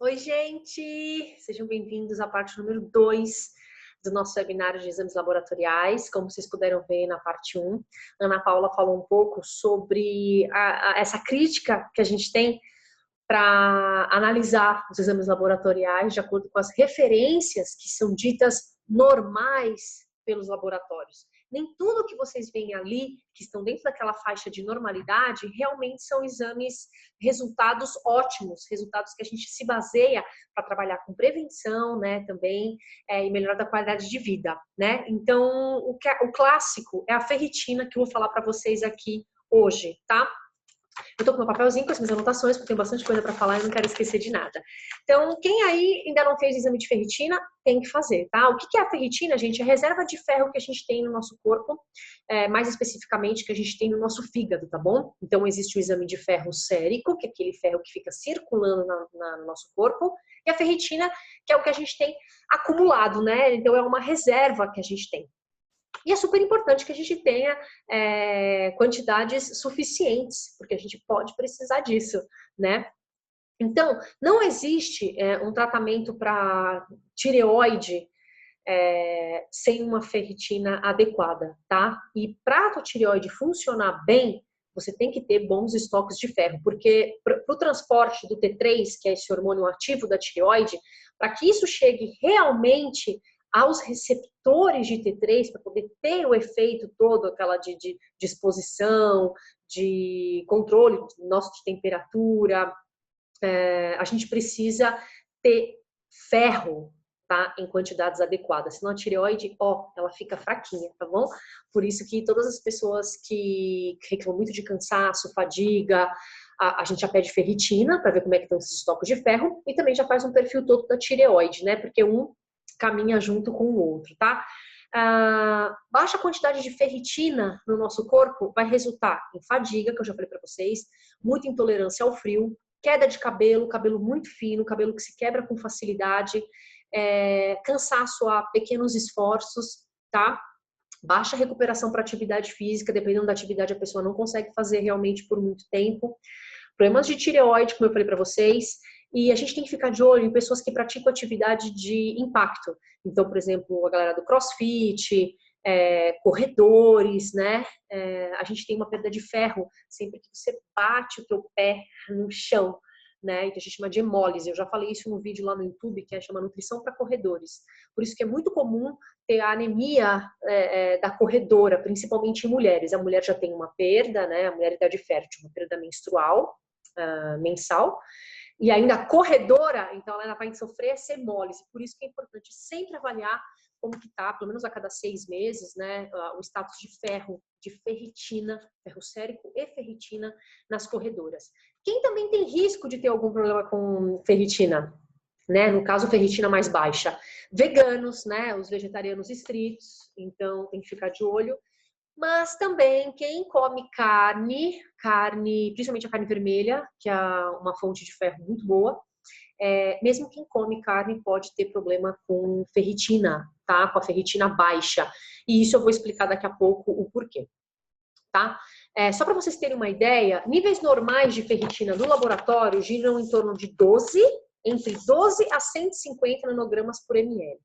Oi, gente! Sejam bem-vindos à parte número 2 do nosso webinário de exames laboratoriais. Como vocês puderam ver na parte 1, Ana Paula falou um pouco sobre essa crítica que a gente tem para analisar os exames laboratoriais de acordo com as referências que são ditas normais pelos laboratórios. Nem tudo que vocês veem ali, que estão dentro daquela faixa de normalidade, realmente são exames, resultados ótimos, resultados que a gente se baseia para trabalhar com prevenção, né, também, e melhora da qualidade de vida, né? Então, o clássico é a ferritina, que eu vou falar para vocês aqui hoje, tá? Eu tô com meu papelzinho com as minhas anotações, porque eu tenho bastante coisa para falar e não quero esquecer de nada. Então, quem aí ainda não fez exame de ferritina, tem que fazer, tá? O que é a ferritina, gente? É a reserva de ferro que a gente tem no nosso corpo, mais especificamente que a gente tem no nosso fígado, tá bom? Então, existe o exame de ferro sérico, que é aquele ferro que fica circulando no nosso corpo, e a ferritina, que é o que a gente tem acumulado, né? Então, é uma reserva que a gente tem. E é super importante que a gente tenha quantidades suficientes, porque a gente pode precisar disso, né? Então, não existe um tratamento para tireoide sem uma ferritina adequada, tá? E para a tireoide funcionar bem, você tem que ter bons estoques de ferro, porque para o transporte do T3, que é esse hormônio ativo da tireoide, para que isso chegue realmente aos receptores de T3, para poder ter o efeito todo, aquela de disposição, de controle nosso de temperatura, a gente precisa ter ferro, tá, em quantidades adequadas, senão a tireoide, ela fica fraquinha, tá bom? Por isso que todas as pessoas que reclamam muito de cansaço, fadiga, a gente já pede ferritina para ver como é que estão esses estoques de ferro e também já faz um perfil todo da tireoide, né? Porque um caminha junto com o outro, tá? Baixa quantidade de ferritina no nosso corpo vai resultar em fadiga, que eu já falei para vocês, muita intolerância ao frio, queda de cabelo, cabelo muito fino, cabelo que se quebra com facilidade, cansaço a pequenos esforços, tá? Baixa recuperação para atividade física, dependendo da atividade a pessoa não consegue fazer realmente por muito tempo. Problemas de tireoide, como eu falei para vocês, e a gente tem que ficar de olho em pessoas que praticam atividade de impacto. Então, por exemplo, a galera do CrossFit, corredores, né? A gente tem uma perda de ferro sempre que você bate o teu pé no chão, né? Então a gente chama de hemólise. Eu já falei isso no vídeo lá no YouTube, que chama Nutrição para Corredores. Por isso que é muito comum ter a anemia da corredora, principalmente em mulheres. A mulher já tem uma perda, né? A mulher idade fértil, uma perda menstrual, mensal, e ainda a corredora, então ela vai sofrer essa hemólise. Por isso que é importante sempre avaliar como que tá, pelo menos a cada 6 meses, né, o status de ferro, de ferritina, ferro sérico e ferritina nas corredoras. Quem também tem risco de ter algum problema com ferritina? Né? No caso, ferritina mais baixa. Veganos, né? Os vegetarianos estritos, então tem que ficar de olho. Mas também quem come carne, principalmente a carne vermelha, que é uma fonte de ferro muito boa, mesmo quem come carne pode ter problema com ferritina, tá? Com a ferritina baixa. E isso eu vou explicar daqui a pouco o porquê, tá? Só para vocês terem uma ideia, níveis normais de ferritina no laboratório giram em torno de entre 12 a 150 nanogramas por ml.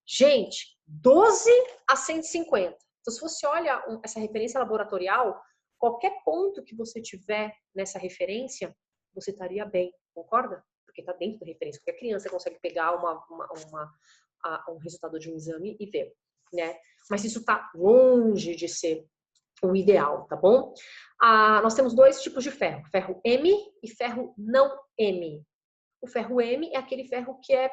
Gente, 12 a 150. Então, se você olha essa referência laboratorial, qualquer ponto que você tiver nessa referência, você estaria bem, concorda? Porque está dentro da referência. Qualquer criança consegue pegar um resultado de um exame e ver, né? Mas isso está longe de ser o ideal, tá bom? Nós temos dois tipos de ferro, ferro M e ferro não M. O ferro M é aquele ferro que é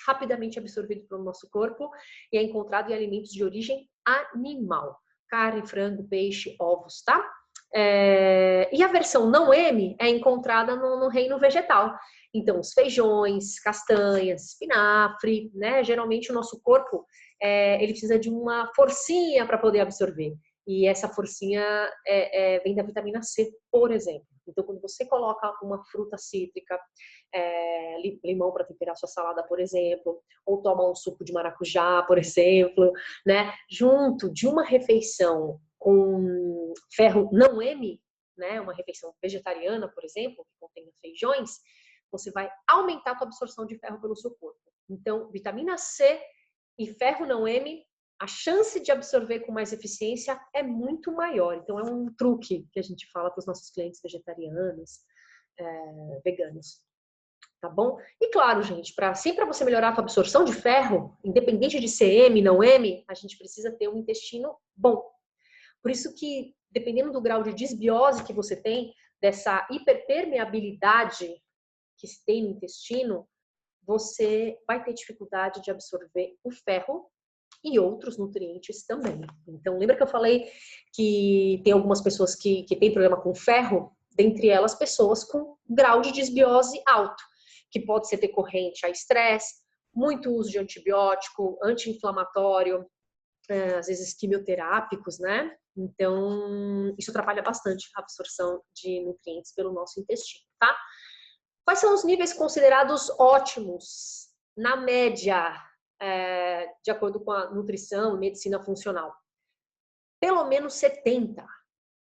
rapidamente absorvido pelo nosso corpo e é encontrado em alimentos de origem animal. Carne, frango, peixe, ovos, tá? E a versão não M é encontrada no reino vegetal. Então, os feijões, castanhas, espinafre, né? Geralmente o nosso corpo, ele precisa de uma forcinha para poder absorver. E essa forcinha vem da vitamina C, por exemplo. Então, quando você coloca uma fruta cítrica, limão para temperar sua salada, por exemplo, ou toma um suco de maracujá, por exemplo, né? Junto de uma refeição com ferro não M, né? Uma refeição vegetariana, por exemplo, que contém feijões, você vai aumentar a tua absorção de ferro pelo seu corpo. Então, vitamina C e ferro não M, a chance de absorver com mais eficiência é muito maior. Então, é um truque que a gente fala para os nossos clientes vegetarianos, veganos. Tá bom? E claro, gente, sempre para você melhorar a tua absorção de ferro, independente de ser M, não M, a gente precisa ter um intestino bom. Por isso que, dependendo do grau de desbiose que você tem, dessa hiperpermeabilidade que se tem no intestino, você vai ter dificuldade de absorver o ferro e outros nutrientes também. Então, lembra que eu falei que tem algumas pessoas que têm problema com ferro? Dentre elas, pessoas com grau de desbiose alto, que pode ser decorrente a estresse, muito uso de antibiótico, anti-inflamatório, às vezes quimioterápicos, né? Então, isso atrapalha bastante a absorção de nutrientes pelo nosso intestino, tá? Quais são os níveis considerados ótimos, na média, de acordo com a nutrição e medicina funcional? Pelo menos 70.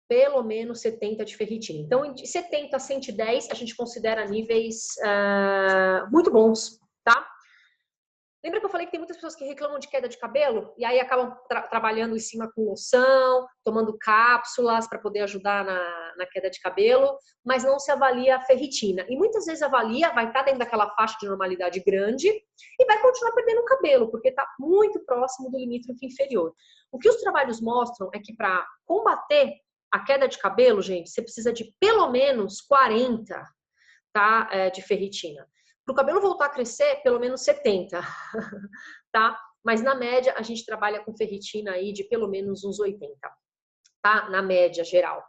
Pelo menos 70 de ferritina. Então, de 70 a 110, a gente considera níveis muito bons, tá? Lembra que eu falei que tem muitas pessoas que reclamam de queda de cabelo? E aí acabam trabalhando em cima com loção, tomando cápsulas para poder ajudar na queda de cabelo, mas não se avalia a ferritina. E muitas vezes avalia, vai estar dentro daquela faixa de normalidade grande e vai continuar perdendo o cabelo, porque está muito próximo do limítrofe inferior. O que os trabalhos mostram é que para combater a queda de cabelo, gente, você precisa de pelo menos 40, tá, de ferritina. Para o cabelo voltar a crescer, pelo menos 70, tá? Mas na média, a gente trabalha com ferritina aí de pelo menos uns 80, tá? Na média geral.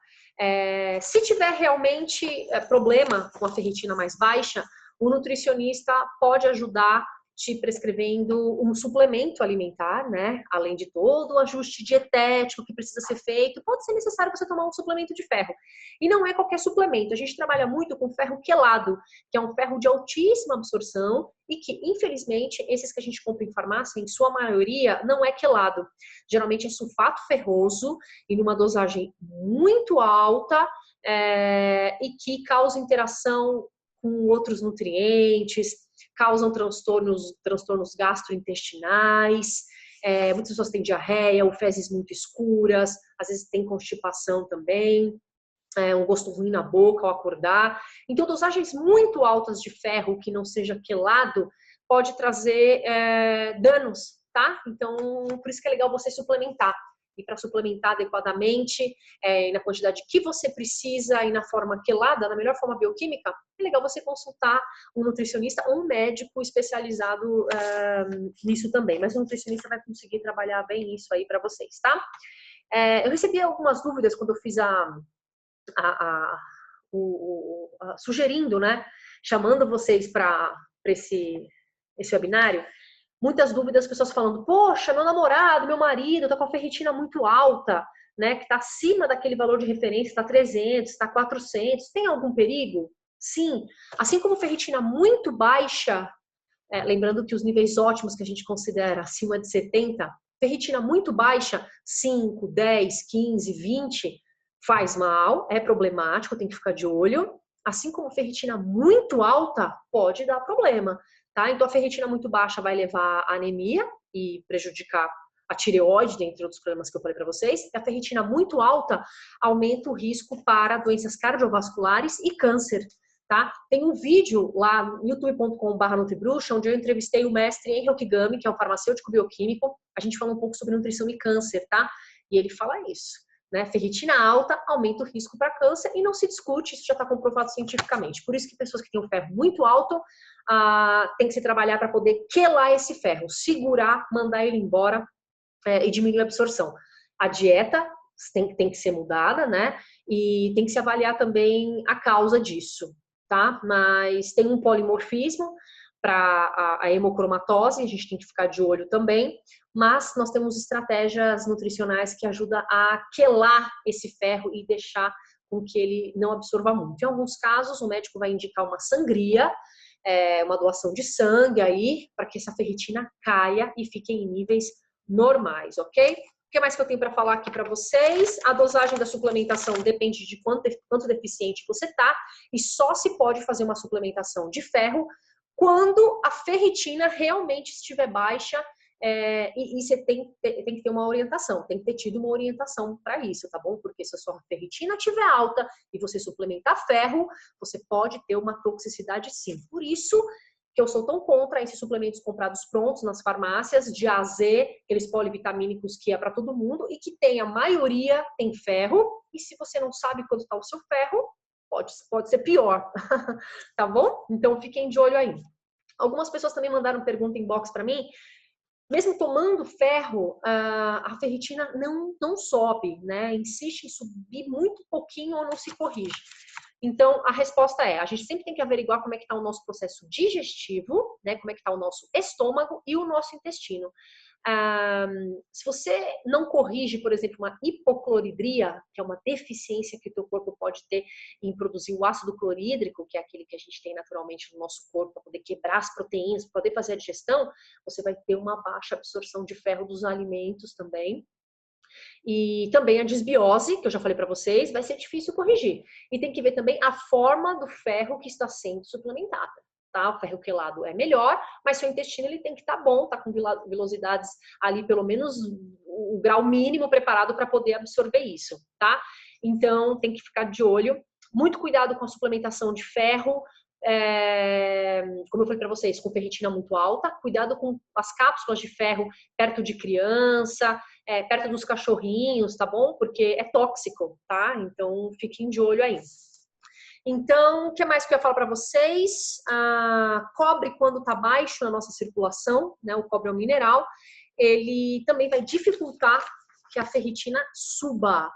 Se tiver realmente problema com a ferritina mais baixa, o nutricionista pode ajudar te prescrevendo um suplemento alimentar, né? Além de todo o ajuste dietético que precisa ser feito, pode ser necessário você tomar um suplemento de ferro. E não é qualquer suplemento, a gente trabalha muito com ferro quelado, que é um ferro de altíssima absorção e que, infelizmente, esses que a gente compra em farmácia, em sua maioria, não é quelado. Geralmente é sulfato ferroso e numa dosagem muito alta e que causa interação com outros nutrientes, causam transtornos gastrointestinais, muitas pessoas têm diarreia, ou fezes muito escuras, às vezes tem constipação também, um gosto ruim na boca ao acordar. Então, dosagens muito altas de ferro que não seja quelado pode trazer danos, tá? Então, por isso que é legal você suplementar. E para suplementar adequadamente, na quantidade que você precisa e na forma quelada, na melhor forma bioquímica, é legal você consultar um nutricionista ou um médico especializado nisso também. Mas o nutricionista vai conseguir trabalhar bem isso aí para vocês, tá? Eu recebi algumas dúvidas quando eu fiz sugerindo, né? Chamando vocês para esse webinário. Muitas dúvidas, pessoas falando, poxa, meu namorado, meu marido tá com a ferritina muito alta, né, que tá acima daquele valor de referência, tá 300, tá 400, tem algum perigo? Sim, assim como ferritina muito baixa, lembrando que os níveis ótimos que a gente considera acima de 70, ferritina muito baixa, 5, 10, 15, 20, faz mal, é problemático, tem que ficar de olho, assim como ferritina muito alta, pode dar problema. Tá? Então, a ferritina muito baixa vai levar a anemia e prejudicar a tireoide, dentre outros problemas que eu falei para vocês. E a ferritina muito alta aumenta o risco para doenças cardiovasculares e câncer. Tá? Tem um vídeo lá no youtube.com/nutribruxa, onde eu entrevistei o mestre Henry Okigami, que é um farmacêutico bioquímico. A gente fala um pouco sobre nutrição e câncer, tá? E ele fala isso. Né? Ferritina alta aumenta o risco para câncer e não se discute, isso já está comprovado cientificamente. Por isso que pessoas que têm um ferro muito alto tem que se trabalhar para poder quelar esse ferro, segurar, mandar ele embora e diminuir a absorção. A dieta tem que ser mudada, né? E tem que se avaliar também a causa disso, tá? Mas tem um polimorfismo para a hemocromatose, a gente tem que ficar de olho também, mas nós temos estratégias nutricionais que ajudam a quelar esse ferro e deixar com que ele não absorva muito. Em alguns casos, o médico vai indicar uma sangria, uma doação de sangue aí, para que essa ferritina caia e fique em níveis normais, ok? que mais que eu tenho para falar aqui para vocês? A dosagem da suplementação depende de quanto deficiente você tá, e só se pode fazer uma suplementação de ferro quando a ferritina realmente estiver baixa, e você tem que ter uma orientação, tem que ter tido uma orientação para isso, tá bom? Porque se a sua ferritina estiver alta e você suplementar ferro, você pode ter uma toxicidade sim. Por isso que eu sou tão contra esses suplementos comprados prontos nas farmácias, de A a Z, aqueles polivitamínicos que é para todo mundo e que tem, a maioria tem ferro, e se você não sabe quanto está o seu ferro, pode ser pior, tá bom? Então fiquem de olho aí. Algumas pessoas também mandaram pergunta em box para mim. Mesmo tomando ferro, a ferritina não sobe, né? Insiste em subir muito pouquinho ou não se corrige. Então, a resposta é, a gente sempre tem que averiguar como é que está o nosso processo digestivo, né? Como é que está o nosso estômago e o nosso intestino. Se você não corrige, por exemplo, uma hipocloridria, que é uma deficiência que o teu corpo pode ter em produzir o ácido clorídrico, que é aquele que a gente tem naturalmente no nosso corpo para poder quebrar as proteínas, para poder fazer a digestão, você vai ter uma baixa absorção de ferro dos alimentos também. E também a desbiose, que eu já falei para vocês, vai ser difícil corrigir. E tem que ver também a forma do ferro que está sendo suplementada. Tá? O ferro quelado é melhor, mas seu intestino ele tem que estar bom, tá com velocidades ali pelo menos o grau mínimo preparado para poder absorver isso, tá? Então tem que ficar de olho, muito cuidado com a suplementação de ferro, como eu falei para vocês, com ferritina muito alta, cuidado com as cápsulas de ferro perto de criança, perto dos cachorrinhos, tá bom? Porque é tóxico, tá? Então fiquem de olho aí. Então, o que mais que eu ia falar para vocês? Cobre, quando está baixo na nossa circulação, né? O cobre é um mineral, ele também vai dificultar que a ferritina suba,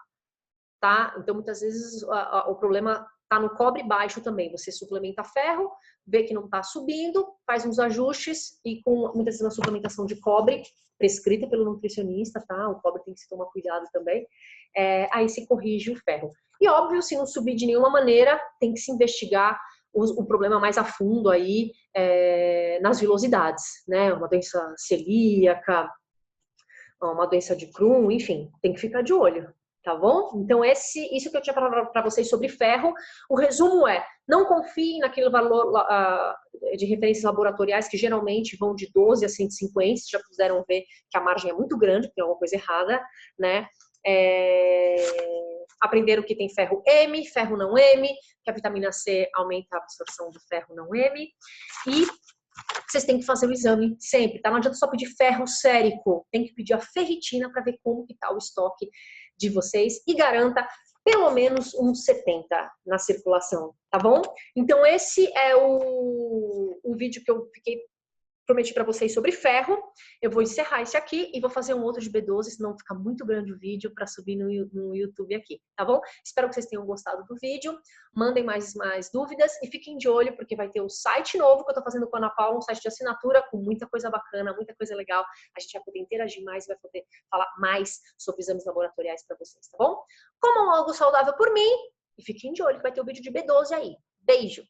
tá? Então, muitas vezes o problema está no cobre baixo também. Você suplementa ferro, vê que não está subindo, faz uns ajustes e muitas vezes uma suplementação de cobre prescrita pelo nutricionista, tá? O cobre tem que se tomar cuidado também. Aí se corrige o ferro. E óbvio, se não subir de nenhuma maneira, tem que se investigar o problema mais a fundo aí nas vilosidades, né? Uma doença celíaca, uma doença de Crohn, enfim, tem que ficar de olho, tá bom? Então isso que eu tinha para vocês sobre ferro. O resumo é, não confie naquele valor de referências laboratoriais que geralmente vão de 12 a 150, vocês já puderam ver que a margem é muito grande, tem alguma coisa errada, né? Aprenderam que tem ferro M, ferro não M, que a vitamina C aumenta a absorção do ferro não M, e vocês têm que fazer o exame sempre, tá? Não adianta só pedir ferro sérico, tem que pedir a ferritina para ver como que tá o estoque de vocês e garanta pelo menos uns 70 na circulação, tá bom? Então esse é o vídeo que eu prometi para vocês sobre ferro. Eu vou encerrar esse aqui e vou fazer um outro de B12, senão fica muito grande o vídeo para subir no YouTube aqui, tá bom? Espero que vocês tenham gostado do vídeo. Mandem mais dúvidas e fiquem de olho, porque vai ter um site novo que eu tô fazendo com a Ana Paula, um site de assinatura com muita coisa bacana, muita coisa legal. A gente vai poder interagir mais, vai poder falar mais sobre exames laboratoriais para vocês, tá bom? Comam algo saudável por mim e fiquem de olho que vai ter o vídeo de B12 aí. Beijo!